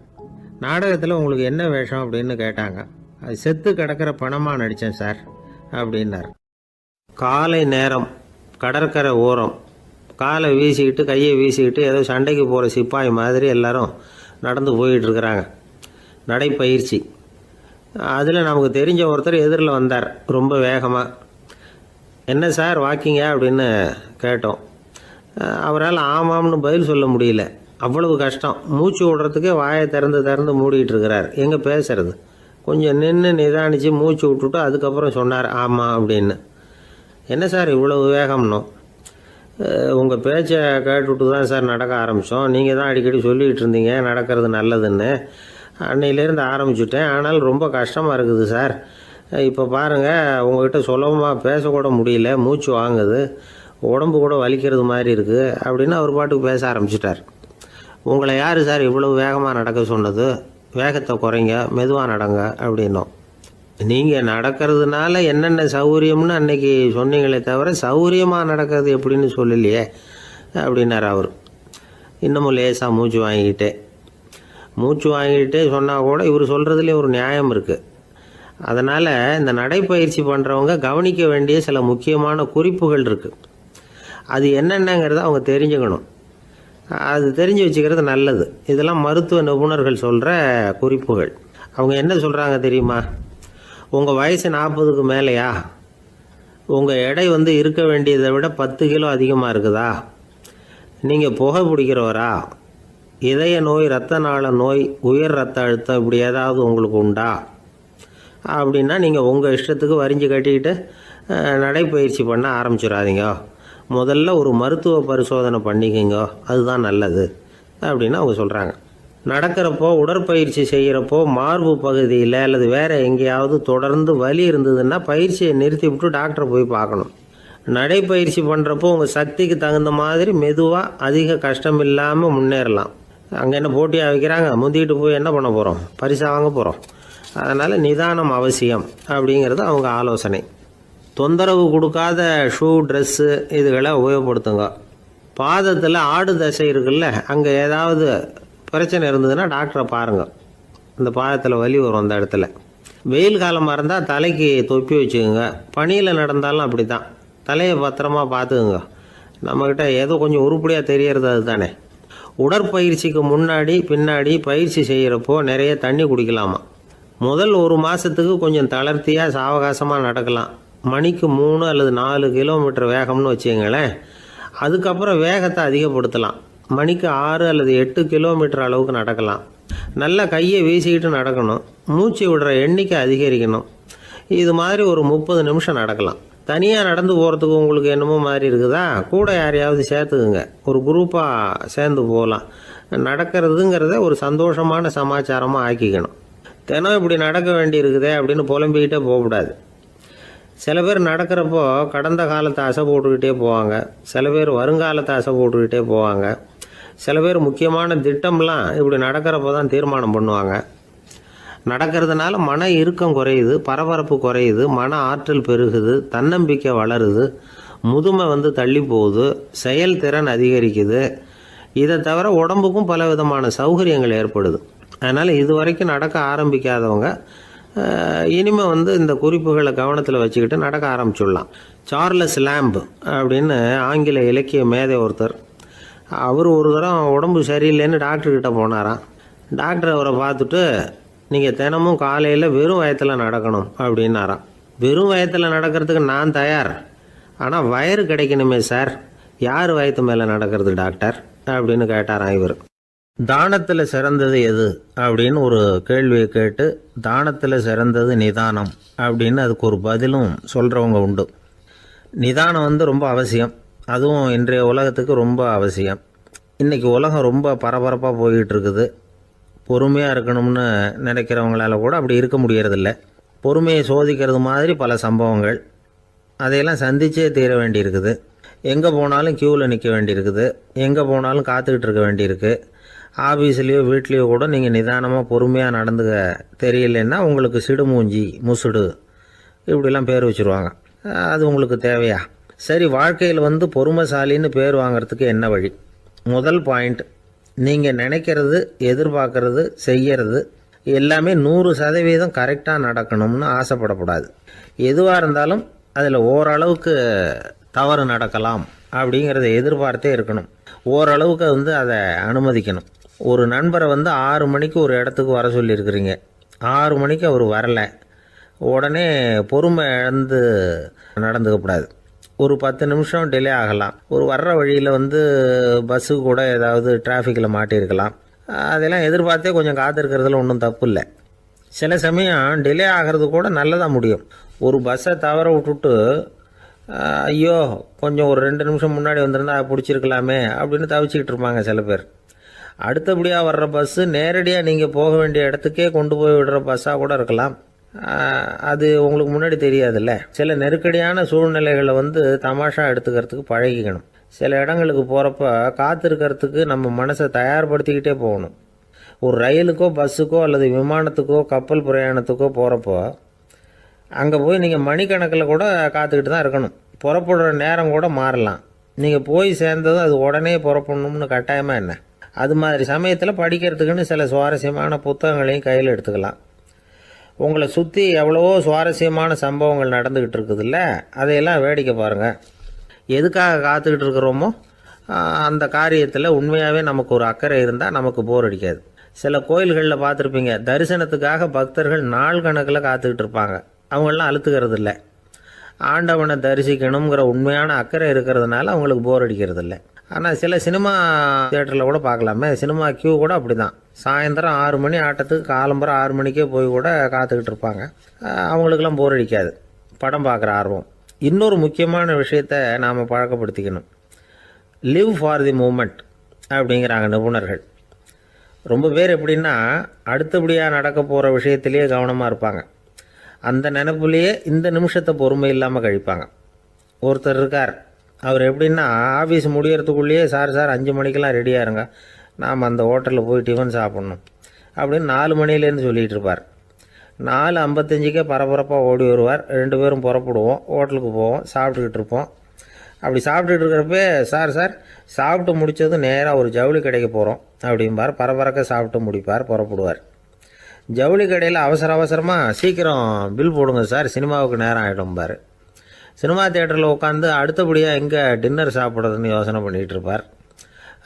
நாடகத்தில் உங்களுக்கு என்ன வேஷம் அப்படின்னு கேட்டாங்க. அது செத்து கிடக்கிற பணமாக நடித்தேன் சார் அப்படின்னார். காலை நேரம், கடற்கரை ஓரம், காலை வீசிக்கிட்டு கையை வீசிக்கிட்டு ஏதோ சண்டைக்கு போகிற சிப்பாய் மாதிரி எல்லாரும் நடந்து போயிட்டுருக்குறாங்க. நடைப்பயிற்சி. அதில் நமக்கு தெரிஞ்ச ஒருத்தர் எதிரில் வந்தார் ரொம்ப வேகமாக. என்ன சார் வாக்கிங்க அப்படின்னு கேட்டோம். அவரால் ஆமாம்னு பதில் சொல்ல முடியல, அவ்வளவு கஷ்டம். மூச்சு விடுறதுக்கே வாயை திறந்து மூடிக்கிட்டு இருக்கிறார். எங்கே பேசுறது? கொஞ்சம் நின்று நிதானித்து மூச்சு விட்டுட்டு அதுக்கப்புறம் சொன்னார் ஆமாம் அப்படின்னு. என்ன சார் இவ்வளவு வேகம்னோ? உங்கள் பேச்சை கேட்டுவிட்டு தான் சார் நடக்க ஆரம்பித்தோம். நீங்கள் தான் அடிக்கடி சொல்லிகிட்டு இருந்தீங்க நடக்கிறது நல்லதுன்னு. அன்னையிலேருந்து ஆரம்பிச்சுட்டேன். ஆனால் ரொம்ப கஷ்டமாக இருக்குது சார். இப்போ பாருங்கள், உங்கள்கிட்ட சுலபமாக பேசக்கூட முடியல, மூச்சு வாங்குது, உடம்பு கூட வலிக்கிறது மாதிரி இருக்குது அப்படின்னு அவர் பாட்டுக்கு பேச ஆரம்பிச்சிட்டார். உங்களை யார் சார் இவ்வளவு வேகமாக நடக்க சொன்னது? வேகத்தை குறைங்க, மெதுவாக நடங்க அப்படின்னோம். நீங்கள் நடக்கிறதுனால என்னென்ன சௌகரியம்னு அன்னைக்கு சொன்னீங்களே தவிர சௌகரியமாக நடக்கிறது எப்படின்னு சொல்லலையே அப்படின்னார் அவர். இன்னமும் லேசாக மூச்சு வாங்கிக்கிட்டே சொன்னால் கூட இவர் சொல்கிறதுலேயே ஒரு நியாயம் இருக்குது. அதனால் இந்த நடைப்பயிற்சி பண்ணுறவங்க கவனிக்க வேண்டிய சில முக்கியமான குறிப்புகள் இருக்குது. அது என்னென்னங்கிறத அவங்க தெரிஞ்சுக்கணும். அது தெரிஞ்சு வச்சுக்கிறது நல்லது. இதெல்லாம் மருத்துவ நிபுணர்கள் சொல்கிற குறிப்புகள். அவங்க என்ன சொல்கிறாங்க தெரியுமா? உங்கள் வயசு 40க்கு மேலேயா? உங்கள் எடை இருக்க வேண்டியதை விட 10 கிலோ அதிகமாக இருக்குதா? நீங்கள் புகை பிடிக்கிறவரா? இதய நோய், இரத்த நாள நோய், உயர் ரத்த அழுத்தம் இப்படி ஏதாவது உங்களுக்கு உண்டா? அப்படின்னா நீங்கள் உங்கள் இஷ்டத்துக்கு வரிஞ்சு கட்டிக்கிட்டு நடைப்பயிற்சி பண்ண ஆரம்பிச்சிடாதீங்க. முதல்ல ஒரு மருத்துவ பரிசோதனை பண்ணிக்கோங்க, அதுதான் நல்லது அப்படின்னு அவங்க சொல்கிறாங்க. நடக்கிறப்போ, உடற்பயிற்சி செய்கிறப்போ மார்பு பகுதியில் அல்லது வேறு எங்கேயாவது தொடர்ந்து வலி இருந்ததுன்னா பயிற்சியை நிறுத்தி விட்டு டாக்டரை போய் பார்க்கணும். நடைப்பயிற்சி பண்ணுறப்போ உங்கள் சக்திக்கு தகுந்த மாதிரி மெதுவாக அதிக கஷ்டம் இல்லாமல் முன்னேறலாம். அங்கே என்ன போட்டியாக வைக்கிறாங்க, முந்திக்கிட்டு போய் என்ன பண்ண போகிறோம்? பரிசா வாங்க போகிறோம். அதனால் நிதானம் அவசியம் அப்படிங்கிறது அவங்க ஆலோசனை. தொந்தரவு கொடுக்காத ஷூ, ட்ரெஸ்ஸு இதுகளை உபயோகப்படுத்துங்க. பாதத்தில் ஆடு தசை இருக்குல்ல, அங்கே ஏதாவது பிரச்சனை இருந்ததுன்னா டாக்டரை பாருங்கள். இந்த பாதத்தில் வலி வரும் அந்த இடத்துல. வெயில் காலமாக இருந்தால் தலைக்கு தொப்பி வச்சுக்கோங்க. பனியில் நடந்தாலும் அப்படி தான், தலையை பத்திரமா பார்த்துக்குங்க. நம்மக்கிட்ட ஏதோ கொஞ்சம் உருப்படியாக தெரியறது அது தானே. உடற்பயிற்சிக்கு முன்னாடி பின்னாடி பயிற்சி செய்கிறப்போ நிறைய தண்ணி குடிக்கலாமா. முதல் 1 மாதத்துக்கு கொஞ்சம் தளர்த்தியாக சாவகாசமாக நடக்கலாம். மணிக்கு 3 அல்லது 4 கிலோமீட்டர் வேகம்னு வச்சுங்களேன். அதுக்கப்புறம் வேகத்தை அதிகப்படுத்தலாம். மணிக்கு 6 அல்லது 8 கிலோமீட்டர் அளவுக்கு நடக்கலாம். நல்லா கையை வீசிக்கிட்டு நடக்கணும். மூச்சு விடுற எண்ணிக்கை அதிகரிக்கணும். இது மாதிரி ஒரு 30 நிமிஷம் நடக்கலாம். தனியாக நடந்து போகிறதுக்கு உங்களுக்கு என்னமோ மாதிரி இருக்குதா? கூட யாரையாவது சேர்த்துக்குங்க, ஒரு குரூப்பாக சேர்ந்து போகலாம். நடக்கிறதுங்கிறத ஒரு சந்தோஷமான சமாச்சாரமாக ஆக்கிக்கணும். தினம் இப்படி நடக்க வேண்டி இருக்குதே அப்படின்னு புலம்பிக்கிட்டே போகக்கூடாது. சில பேர் நடக்கிறப்போ கடந்த காலத்தை அசை போட்டுக்கிட்டே போவாங்க. சில பேர் வருங்காலத்தை அசை போட்டுக்கிட்டே போவாங்க. சில பேர் முக்கியமான திட்டம்லாம் இப்படி நடக்கிறப்போ தான் தீர்மானம் பண்ணுவாங்க. நடக்கிறதுனால மன இறுக்கம் குறையுது, பரபரப்பு குறையுது, மன ஆற்றல் பெருகுது, தன்னம்பிக்கை வளருது, முதுமை வந்து தள்ளி போகுது, செயல்திறன் அதிகரிக்குது. இதை தவிர உடம்புக்கும் பல விதமான சௌகரியங்கள் ஏற்படுது. அதனால் இது வரைக்கும் நடக்க ஆரம்பிக்காதவங்க இனிமேல் வந்து இந்த குறிப்புகளை கவனத்தில் வச்சுக்கிட்டு நடக்க ஆரம்பிச்சுடலாம். சார்லஸ் லேம்ப் அப்படின்னு ஆங்கில இலக்கிய மேதை ஒருத்தர், அவர் ஒரு தரம் உடம்பு சரியில்லைன்னு டாக்டர்கிட்ட போனாராம். டாக்டர் அவரை பார்த்துட்டு, நீங்கள் தினமும் காலையில் வெறும் வயத்தில் நடக்கணும் அப்படின்னாராம். வெறும் வயத்தில் நடக்கிறதுக்கு நான் தயார், ஆனால் வயிறு கிடைக்கணுமே சார், யார் வயத்து மேலே நடக்கிறது டாக்டர் அப்படின்னு கேட்டாராம் இவர். தானத்தில் சிறந்தது எது அப்படின்னு ஒரு கேள்வியை கேட்டு, தானத்தில் சிறந்தது நிதானம் அப்படின்னு அதுக்கு ஒரு பதிலும் சொல்கிறவங்க உண்டு. நிதானம் வந்து ரொம்ப அவசியம், அதுவும் இன்றைய உலகத்துக்கு ரொம்ப அவசியம். இன்றைக்கி உலகம் ரொம்ப பரபரப்பாக போய்கிட்டு இருக்குது. பொறுமையாக இருக்கணும்னு நினைக்கிறவங்களால கூட அப்படி இருக்க முடியறதில்ல. பொறுமையை சோதிக்கிறது மாதிரி பல சம்பவங்கள், அதையெல்லாம் சந்திச்சே தீர வேண்டியிருக்குது. எங்கே போனாலும் க்யூவில் நிற்க வேண்டியிருக்குது, எங்கே போனாலும் காத்துக்கிட்டு இருக்க வேண்டியிருக்கு. ஆஃபீஸ்லேயோ வீட்லேயோ கூட நீங்கள் நிதானமாக பொறுமையாக நடந்துக்க தெரியலன்னா உங்களுக்கு சிடுமூஞ்சி, முசுடு இப்படிலாம் பேர் வச்சுருவாங்க. அது உங்களுக்கு தேவையா? சரி, வாழ்க்கையில் வந்து பொறுமைசாலின்னு பேர் வாங்கிறதுக்கு என்ன வழி? முதல் பாயிண்ட், நீங்கள் நினைக்கிறது, எதிர்பார்க்கறது, செய்கிறது எல்லாமே 100% கரெக்டாக நடக்கணும்னு ஆசைப்படக்கூடாது. எதுவாக இருந்தாலும் அதில் ஓரளவுக்கு தவறு நடக்கலாம் அப்படிங்கிறத எதிர்பார்த்தே இருக்கணும். ஓரளவுக்கு வந்து அதை அனுமதிக்கணும். ஒரு நண்பரை வந்து 6 மணிக்கு ஒரு இடத்துக்கு வர சொல்லியிருக்கிறீங்க, 6 மணிக்கு அவர் வரலை, உடனே பொறுமை இழந்து நடந்துக்கக்கூடாது. ஒரு 10 நிமிஷம் டிலே ஆகலாம். ஒரு வர்ற வழியில் வந்து பஸ்ஸு கூட ஏதாவது டிராஃபிக்கில் மாட்டியிருக்கலாம். அதெல்லாம் எதிர்பார்த்தே கொஞ்சம் காத்திருக்கிறதுல ஒன்றும் தப்பு இல்லை. சில சமயம் டிலே ஆகிறது கூட நல்லதாக முடியும். ஒரு பஸ்ஸை தவற விட்டுட்டு, ஐயோ கொஞ்சம் ஒரு 2 நிமிஷம் முன்னாடி வந்திருந்தா பிடிச்சிருக்கலாமே அப்படின்னு தவிச்சிக்கிட்டு இருப்பாங்க சில பேர். அடுத்தபடியாக வர்ற பஸ்ஸு நேரடியாக நீங்கள் போக வேண்டிய இடத்துக்கே கொண்டு போய் விடுற பஸ்ஸாக கூட இருக்கலாம். அது உங்களுக்கு முன்னாடி தெரியாதுல்ல. சில நெருக்கடியான சூழ்நிலைகளை வந்து தமாஷா எடுத்துக்கிறதுக்கு பழகிக்கணும். சில இடங்களுக்கு போகிறப்ப காத்திருக்கிறதுக்கு நம்ம மனசை தயார்படுத்திக்கிட்டே போகணும். ஒரு ரயிலுக்கோ பஸ்ஸுக்கோ அல்லது விமானத்துக்கோ கப்பல் பிரயாணத்துக்கோ போகிறப்போ அங்கே போய் நீங்கள் மணிக்கணக்கில் கூட காத்துக்கிட்டு தான் இருக்கணும். புறப்படுற நேரம் கூட மாறலாம். நீங்கள் போய் சேர்ந்ததும் அது உடனே புறப்படணும்னு கட்டாயமாக என்ன? அது மாதிரி சமயத்தில் படிக்கிறதுக்குன்னு சில சுவாரஸ்யமான புத்தகங்களையும் கையில் எடுத்துக்கலாம். உங்களை சுற்றி எவ்வளவோ சுவாரஸ்யமான சம்பவங்கள் நடந்துக்கிட்டு இருக்குதுல்ல, அதையெல்லாம் வேடிக்கை பாருங்கள். எதுக்காக காத்துக்கிட்டு இருக்கிறோமோ அந்த காரியத்தில் உண்மையாகவே நமக்கு ஒரு அக்கறை இருந்தால் நமக்கு போர் அடிக்காது. சில கோயில்களில் பார்த்துருப்பீங்க, தரிசனத்துக்காக பக்தர்கள் நாள் கணக்கில் காத்துக்கிட்டு இருப்பாங்க. அவங்களெலாம் அழுத்துக்கிறது இல்லை. ஆண்டவனை தரிசிக்கணுங்கிற உண்மையான அக்கறை இருக்கிறதுனால அவங்களுக்கு போர் அடிக்கிறது இல்லை. ஆனால் சில சினிமா தியேட்டரில் கூட பார்க்கலாமே, சினிமா கியூ கூட அப்படி தான். சாயந்தரம் 6 மணி ஆட்டத்துக்கு காலம்பரம் 6 மணிக்கே போய் கூட காத்துக்கிட்டு இருப்பாங்க. அவங்களுக்கெல்லாம் போர் அடிக்காது, படம் பார்க்குற ஆர்வம். இன்னொரு முக்கியமான விஷயத்தை நாம் பழக்கப்படுத்திக்கணும். லிவ் ஃபார் தி மூமெண்ட் அப்படிங்கிறாங்க நிபுணர்கள். ரொம்ப பேர் எப்படின்னா அடுத்தபடியாக நடக்க போகிற விஷயத்திலேயே கவனமாக இருப்பாங்க. அந்த நினைப்புலேயே இந்த நிமிஷத்தை பொறுமை இல்லாமல் கழிப்பாங்க. ஒருத்தர் இருக்கார், அவர் எப்படின்னா ஆஃபீஸ் முடியறதுக்குள்ளேயே சார் 5 மணிக்கெல்லாம் ரெடியாக இருங்க, நாம் அந்த ஹோட்டலில் போய் டிஃபன் சாப்பிட்ணும் அப்படின்னு 4 மணிலேருந்து சொல்லிகிட்டு இருப்பார். 4:55 பரபரப்பாக ஓடி வருவார். 2 பேரும் புறப்படுவோம், ஹோட்டலுக்கு போவோம், சாப்பிட்டுக்கிட்டு இருப்போம். அப்படி சாப்பிட்டுட்டு இருக்கிறப்ப சார் சாப்பிட்டு முடித்ததும் நேராக ஒரு ஜவுளி கடைக்கு போகிறோம் அப்படிம்பார். பரபரக்க சாப்பிட்டு முடிப்பார், புறப்படுவார். ஜவுளி கடையில் அவசரமாக சீக்கிரம் பில் போடுங்க சார், சினிமாவுக்கு நேரம் ஆகிடும்பார். சினிமா தியேட்டரில் உட்காந்து அடுத்தபடியாக எங்கே டின்னர் சாப்பிட்றதுன்னு யோசனை பண்ணிகிட்டு இருப்பார்.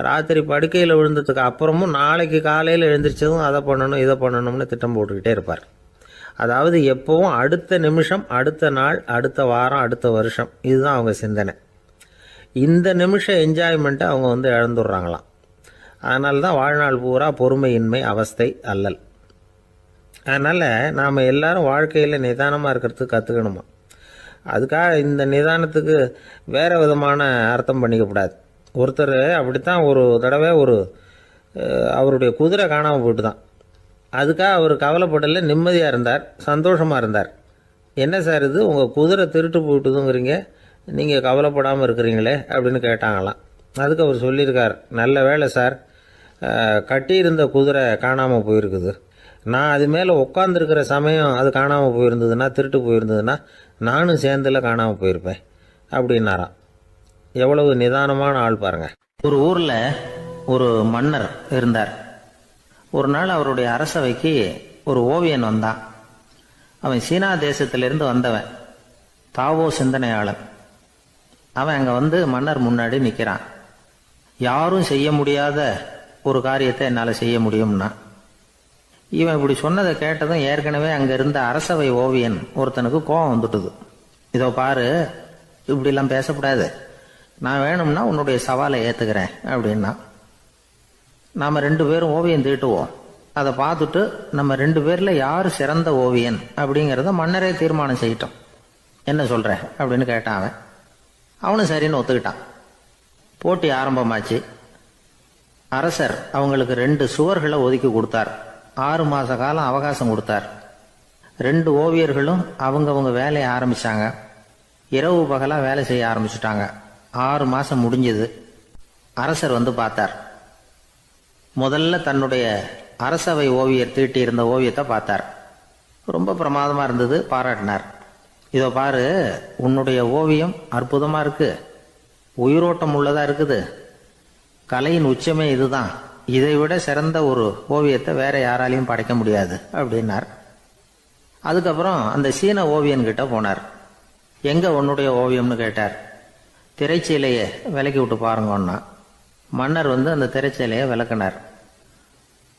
ராத்திரி படுக்கையில் விழுந்ததுக்கு அப்புறமும் நாளைக்கு காலையில் எழுந்திரிச்சதும் அதை பண்ணணும் இதை பண்ணணும்னு திட்டம் போட்டுக்கிட்டே இருப்பார். அதாவது எப்போவும் அடுத்த நிமிஷம், அடுத்த நாள், அடுத்த வாரம், அடுத்த வருஷம், இதுதான் அவங்க சிந்தனை. இந்த நிமிஷம் என்ஜாய்மெண்ட்டை அவங்க வந்து இழந்துடுறாங்களாம். அதனால தான் வாழ்நாள் பூரா பொறுமையின்மை, அவஸ்தை, அல்லல். அதனால் நாம் எல்லாரும் வாழ்க்கையில் நிதானமாக இருக்கிறதுக்கு கற்றுக்கணுமா. அதுக்காக இந்த நிதானத்துக்கு வேறு விதமான அர்த்தம் பண்ணிக்கக்கூடாது. ஒருத்தர் அப்படித்தான் ஒரு தடவை அவருடைய குதிரை காணாமல் போயிட்டு தான். அதுக்காக அவர் கவலைப்படலை, நிம்மதியாக இருந்தார், சந்தோஷமாக இருந்தார். என்ன சார் இது, உங்கள் குதிரை திருட்டு போயிட்டுதுங்கிறீங்க, நீங்கள் கவலைப்படாமல் இருக்கிறீங்களே அப்படின்னு கேட்டாங்களாம். அதுக்கு அவர் சொல்லியிருக்கார், நல்ல வேலை சார், கட்டியிருந்த குதிரை காணாமல் போயிருக்குது. நான் அது மேலே உட்காந்துருக்கிற சமயம் அது காணாமல் போயிருந்ததுன்னா, திருட்டு போயிருந்ததுன்னா நானும் சேர்ந்தில் காணாமல் போயிருப்பேன் அப்படின்னாராம். எவ்வளவு நிதானமான ஆள் பாருங்க. ஒரு ஊரில் ஒரு மன்னர் இருந்தார். ஒரு நாள் அவருடைய அரசவைக்கு ஒரு ஓவியன் வந்தான். அவன் சீனா தேசத்திலிருந்து வந்தவன், தாவோ சிந்தனையாளன். அவன் அங்கே வந்து மன்னர் முன்னாடி நிற்கிறான். யாரும் செய்ய முடியாத ஒரு காரியத்தை என்னால் செய்ய முடியும்னா. இவன் இப்படி சொன்னதை கேட்டதும் ஏற்கனவே அங்கே இருந்த அரசவை ஓவியன் ஒருத்தனுக்கு கோபம் வந்துட்டுது. இதோ பாரு, இப்படிலாம் பேசக்கூடாது, நான் வேணும்னா உன்னுடைய சவாலை ஏற்றுக்கிறேன் அப்படின்னா. நாம் 2 பேரும் ஓவியம் தீட்டுவோம், அதை பார்த்துட்டு நம்ம 2 பேரில் யார் சிறந்த ஓவியன் அப்படிங்கிறத மன்னரே தீர்மானம் செய்யட்டும், என்ன சொல்கிற அப்படின்னு கேட்டான் அவன். அவனும் சரின்னு ஒத்துக்கிட்டான். போட்டி ஆரம்பமாச்சு. அரசர் அவங்களுக்கு 2 சுவர்களை ஒதுக்கி கொடுத்தார். 6 மாத காலம் அவகாசம் கொடுத்தார். 2 ஓவியர்களும் அவங்கவுங்க வேலையை ஆரம்பித்தாங்க. இரவு பகலாக வேலை செய்ய ஆரம்பிச்சுட்டாங்க. 6 மாதம் முடிஞ்சது. அரசர் வந்து பார்த்தார். முதல்ல தன்னுடைய அரசவை ஓவியர் தீட்டியிருந்த ஓவியத்தை பார்த்தார். ரொம்ப பிரமாதமாக இருந்தது, பாராட்டினார். இதோ பாரு, உன்னுடைய ஓவியம் அற்புதமாக இருக்குது, உயிரோட்டம் உள்ளதாக இருக்குது, கலையின் உச்சமே இதுதான், இதை விட சிறந்த ஒரு ஓவியத்தை வேற யாராலையும் படைக்க முடியாது அப்படின்னார். அதுக்கப்புறம் அந்த சீன ஓவியன்கிட்ட போனார். எங்கே உன்னுடைய ஓவியம்னு கேட்டார். திரைச்சீலையை விலக்கி விட்டு பாருங்கன்னா. மன்னர் வந்து அந்த திரைச்சீலையை விளக்குனார்.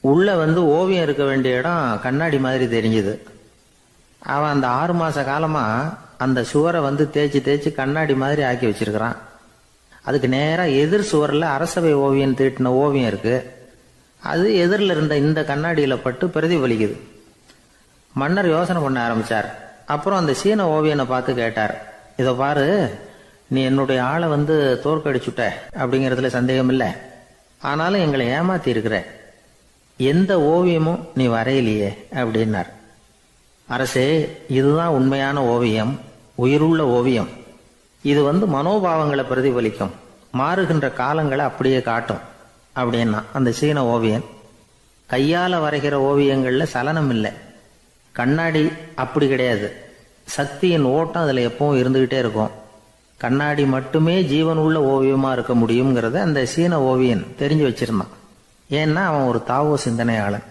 உள்ளே வந்து ஓவியம் இருக்க வேண்டிய இடம் கண்ணாடி மாதிரி தெரிஞ்சுது. அவன் அந்த 6 மாத காலமாக அந்த சுவரை வந்து தேய்ச்சி தேய்ச்சி கண்ணாடி மாதிரி ஆக்கி வச்சிருக்கிறான். அதுக்கு நேராக எதிர் சுவரில் அரசவை ஓவியன் தீட்டின ஓவியம் இருக்குது. அது எதிரில் இருந்த இந்த கண்ணாடியில் பட்டு பிரதிபலிக்குது. மன்னர் யோசனை பண்ண ஆரம்பித்தார். அப்புறம் அந்த சீன ஓவியனை பார்த்து கேட்டார். இதை பாரு, நீ என்னுடைய ஆளை வந்து தோற்கடிச்சுட்ட அப்படிங்கிறதுல சந்தேகம் இல்லை, ஆனாலும் எங்களை ஏமாத்தி இருக்கிற, எந்த ஓவியமும் நீ வரையிலையே அப்படின்னார். அரசே, இதுதான் உண்மையான ஓவியம், உயிருள்ள ஓவியம். இது வந்து மனோபாவங்களை பிரதிபலிக்கும், மாறுகின்ற காலங்களை அப்படியே காட்டும் அப்படின்னா அந்த சீன ஓவியன். கையால் வரைகிற ஓவியங்களில் சலனம் இல்லை, கண்ணாடி அப்படி கிடையாது, சக்தியின் ஓட்டம் அதில் எப்பவும் இருந்துக்கிட்டே இருக்கும். கண்ணாடி மட்டுமே ஜீவன் உள்ள ஓவியமாக இருக்க முடியுங்கிறத அந்த சீன ஓவியன் தெரிஞ்சு வச்சிருந்தான். ஏன்னா அவன் ஒரு தாவோ சிந்தனையாளன்.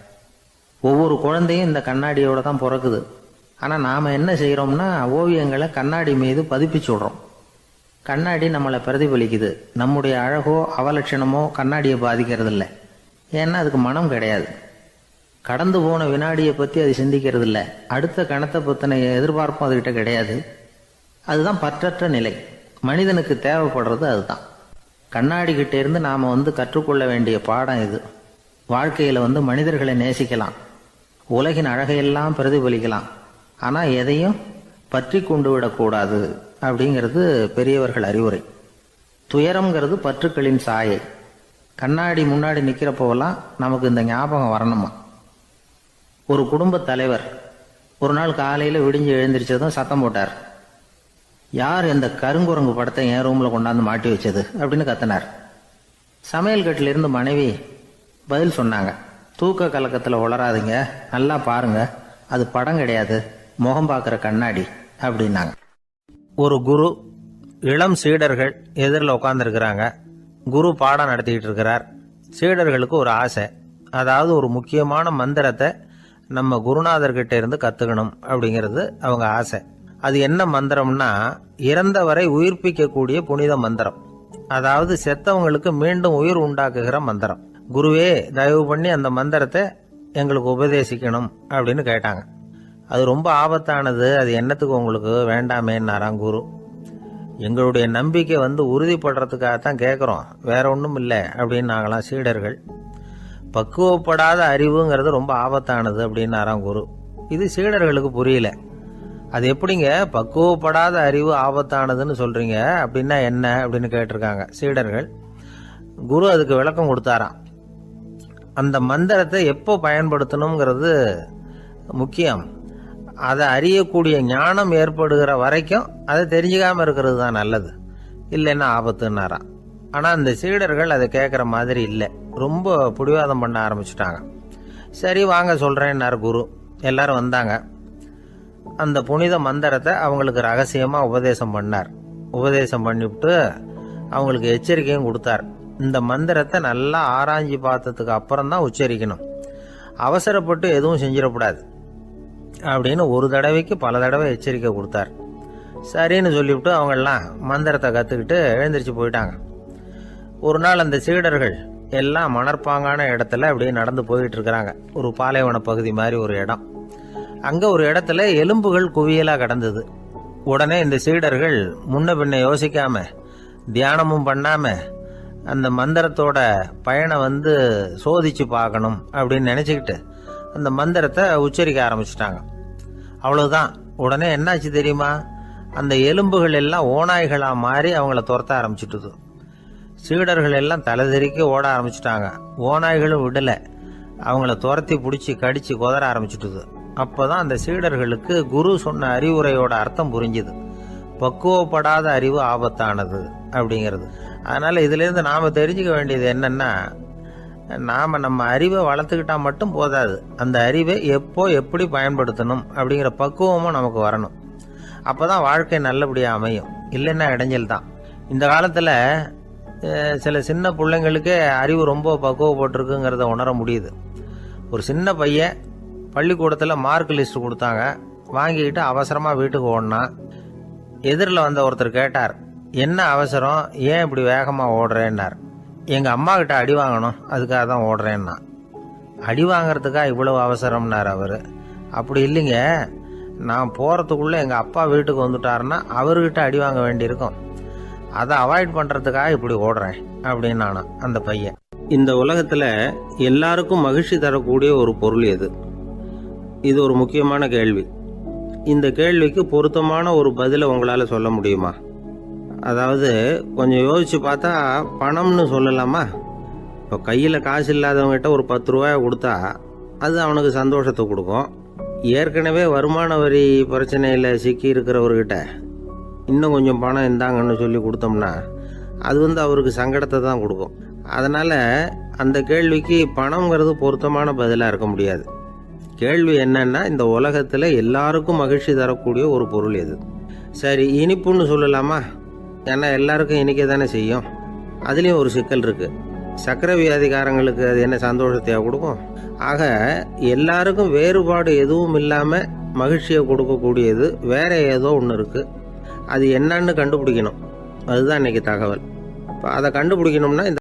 ஒவ்வொரு குழந்தையும் இந்த கண்ணாடியோட தான் பிறக்குது. ஆனால் நாம் என்ன செய்கிறோம்னா ஓவியங்களை கண்ணாடி மீது பதிப்பிச்சு விடுறோம். கண்ணாடி நம்மளை பிரதிபலிக்குது. நம்முடைய அழகோ அவலட்சணமோ கண்ணாடியை பாதிக்கிறது இல்லை. ஏன்னா அதுக்கு மனம் கிடையாது. கடந்து போன வினாடியை பற்றி அது சிந்திக்கிறது இல்லை. அடுத்த கணத்தை பற்றின எதிர்பார்ப்பும் அதுகிட்ட கிடையாது. அதுதான் பற்றற்ற நிலை. மனிதனுக்கு தேவைப்படுறது அதுதான். கண்ணாடி கிட்டே இருந்து நாம் வந்து கற்றுக்கொள்ள வேண்டிய பாடம் இது. வாழ்க்கையில் வந்து மனிதர்களை நேசிக்கலாம், உலகின் அழகையெல்லாம் பிரதிபலிக்கலாம், ஆனால் எதையும் பற்றி கொண்டு விடக்கூடாது அப்படிங்கிறது பெரியவர்கள் அறிவுரை. துயரம்ங்கிறது பற்றுக்களின் சாயை. கண்ணாடி முன்னாடி நிற்கிறப்போவெல்லாம் நமக்கு இந்த ஞாபகம் வரணுமா. ஒரு குடும்ப தலைவர் ஒரு நாள் காலையில் விடிஞ்சு எழுந்திரிச்சதும் சத்தம் போட்டார். யார் இந்த கருங்குரங்கு படத்தை என் ரூமில் கொண்டாந்து மாட்டி வச்சது அப்படின்னு கத்தினார். சமையல் கட்டிலிருந்து மனைவி பதில் சொன்னாங்க. தூக்க கலக்கத்தில் உளராதுங்க, நல்லா பாருங்க, அது படம் கிடையாது, முகம் பார்க்குற கண்ணாடி அப்படின்னாங்க. ஒரு குரு, இளம் சீடர்கள் எதிரில் உட்காந்துருக்கிறாங்க. குரு பாடம் நடத்திக்கிட்டு இருக்கிறார். சீடர்களுக்கு ஒரு ஆசை, அதாவது ஒரு முக்கியமான மந்திரத்தை நம்ம குருநாதர்கிட்ட இருந்து கற்றுக்கணும் அப்படிங்கிறது அவங்க ஆசை. அது என்ன மந்திரம்னா, இறந்தவரை உயிர்ப்பிக்கக்கூடிய புனித மந்திரம். அதாவது செத்தவங்களுக்கு மீண்டும் உயிர் உண்டாக்குகிற மந்திரம். குருவே, தயவு பண்ணி அந்த மந்திரத்தை எங்களுக்கு உபதேசிக்கணும் அப்படின்னு கேட்டாங்க. அது ரொம்ப ஆபத்தானது, அது என்னத்துக்கு உங்களுக்கு வேண்டாமேன்னாராம் குரு. எங்களுடைய நம்பிக்கை வந்து உறுதிப்படுறதுக்காகத்தான் கேட்குறோம், வேற ஒன்றும் இல்லை அப்படின்னாங்களாம் சீடர்கள். பக்குவப்படாத அறிவுங்கிறது ரொம்ப ஆபத்தானது அப்படின்னாராம் குரு. இது சீடர்களுக்கு புரியல. அது எப்படிங்க பக்குவப்படாத அறிவு ஆபத்தானதுன்னு சொல்றீங்க, அப்படின்னா என்ன அப்படின்னு கேட்டிருக்காங்க சீடர்கள். குரு அதுக்கு விளக்கம் கொடுத்தாராம். அந்த மந்திரத்தை எப்போ பயன்படுத்தணுங்கிறது முக்கியம். அதை அறியக்கூடிய ஞானம் ஏற்படுகிற வரைக்கும் அதை தெரிஞ்சுக்காம இருக்கிறது தான் நல்லது, இல்லைன்னா ஆபத்துன்னாராம். ஆனால் அந்த சீடர்கள் அதை கேட்குற மாதிரி இல்லை, ரொம்ப பிடிவாதம் பண்ண ஆரம்பிச்சுட்டாங்க. சரி வாங்க சொல்கிறேன்னார் குரு. எல்லாரும் வந்தாங்க. அந்த புனித மந்திரத்தை அவங்களுக்கு ரகசியமாக உபதேசம் பண்ணார். உபதேசம் பண்ணிவிட்டு அவங்களுக்கு எச்சரிக்கையும் கொடுத்தார். இந்த மந்திரத்தை நல்லா ஆராய்ஞ்சு பார்த்ததுக்கு அப்புறம் தான் உச்சரிக்கணும், அவசரப்பட்டு எதுவும் செஞ்சிடக்கூடாது அப்படின்னு ஒரு தடவைக்கு பல தடவை எச்சரிக்கை கொடுத்தார். சரின்னு சொல்லிவிட்டு அவங்கெல்லாம் மந்திரத்தை கற்றுக்கிட்டு எழுந்திரிச்சு போயிட்டாங்க. ஒரு நாள் அந்த சீடர்கள் எல்லாம் மணற்பாங்கான இடத்துல அப்படியே நடந்து போயிட்டு இருக்கிறாங்க. ஒரு பாலைவன பகுதி மாதிரி ஒரு இடம். அங்கே ஒரு இடத்துல எலும்புகள் குவியலாக கிடந்தது. உடனே இந்த சீடர்கள் முன்ன பின்ன யோசிக்காம தியானமும் பண்ணாம அந்த மந்திரத்தோட பயனை சோதிச்சு பார்க்கணும் அப்படின்னு நினச்சிக்கிட்டு அந்த மந்திரத்தை உச்சரிக்க ஆரம்பிச்சிட்டாங்க. அவ்வளவுதான். உடனே என்னாச்சு தெரியுமா? அந்த எலும்புகள் எல்லாம் ஓநாய்களாக மாறி அவங்கள துரத்த ஆரம்பிச்சுட்டுது. சீடர்கள் எல்லாம் தலைதெறிக்க ஓட ஆரம்பிச்சிட்டாங்க. ஓநாய்களும் விடலை, அவங்கள துரத்தி பிடிச்சி கடிச்சு கொதற ஆரம்பிச்சுட்டுது. அப்போதான் அந்த சீடர்களுக்கு குரு சொன்ன அறிவுரையோட அர்த்தம் புரிஞ்சுது. பக்குவப்படாத அறிவு ஆபத்தானது அப்படிங்கிறது. அதனால இதிலிருந்து நாம் தெரிஞ்சுக்க வேண்டியது என்னன்னா, நாம் நம்ம அறிவை வளர்த்துக்கிட்டா மட்டும் போதாது, அந்த அறிவை எப்போ எப்படி பயன்படுத்தணும் அப்படிங்கிற பக்குவமும் நமக்கு வரணும். அப்போதான் வாழ்க்கை நல்லபடியாக அமையும். இல்லைன்னா இடைஞ்சல் தான். இந்த காலத்தில் சில சின்ன பிள்ளைங்களுக்கே அறிவு ரொம்ப பக்குவப்பட்டிருக்குங்கிறத உணர முடியுது. ஒரு சின்ன பையன் பள்ளிக்கூடத்தில் மார்க் லிஸ்ட் கொடுத்தாங்க, வாங்கிக்கிட்டு அவசரமாக வீட்டுக்கு ஓடினான். எதிரில் வந்த ஒருத்தர் கேட்டார், என்ன அவசரம், ஏன் இப்படி வேகமாக ஓடுறேன்னார். எங்கள் அம்மா கிட்ட அடி வாங்கணும், அதுக்காக தான் ஓடுறேன்னா. அடி வாங்கிறதுக்கா இவ்வளவு அவசரம்னார் அவர். அப்படி இல்லைங்க, நான் போகிறதுக்குள்ளே எங்கள் அப்பா வீட்டுக்கு வந்துட்டாருன்னா அவர்கிட்ட அடி வாங்க வேண்டியிருக்கும், அதை அவாய்ட் பண்ணுறதுக்காக இப்படி ஓடுறேன் அப்படின்னு நானும் அந்த பையன். இந்த உலகத்தில் எல்லாருக்கும் மகிழ்ச்சி தரக்கூடிய ஒரு பொருள் எது? இது ஒரு முக்கியமான கேள்வி. இந்த கேள்விக்கு பொருத்தமான ஒரு பதிலை உங்களால் சொல்ல முடியுமா? அதாவது கொஞ்சம் யோசிச்சு பார்த்தா பணம்னு சொல்லலாமா? இப்போ கையில் காசு இல்லாதவங்ககிட்ட ஒரு 10 ரூபாயை கொடுத்தா அது அவனுக்கு சந்தோஷத்தை கொடுக்கும். ஏற்கனவே வருமான வரி பிரச்சனையில் சிக்கி இருக்கிறவர்கிட்ட இன்னும் கொஞ்சம் பணம் இருந்தாங்கன்னு சொல்லி கொடுத்தோம்னா அது அவருக்கு சங்கடத்தை தான் கொடுக்கும். அதனால் அந்த கேள்விக்கு பணம்ங்கிறது பொருத்தமான பதிலாக இருக்க முடியாது. கேள்வி என்னன்னா, இந்த உலகத்தில் எல்லாருக்கும் மகிழ்ச்சி தரக்கூடிய ஒரு பொருள் எது? சரி, இனிப்புன்னு சொல்லலாமா? ஏன்னா எல்லாருக்கும் இனிக்க தானே செய்யும். அதுலேயும் ஒரு சிக்கல் இருக்குது. சர்க்கரை வியாதிக்காரங்களுக்கு அது என்ன சந்தோஷத்தையாக கொடுக்கும்? ஆக எல்லாருக்கும் வேறுபாடு எதுவும் இல்லாமல் மகிழ்ச்சியை கொடுக்கக்கூடியது வேற ஏதோ ஒன்று இருக்குது. அது என்னன்னு கண்டுபிடிக்கணும். அதுதான் இன்னைக்கு தகவல். இப்போ அதை கண்டுபிடிக்கணும்னா இந்த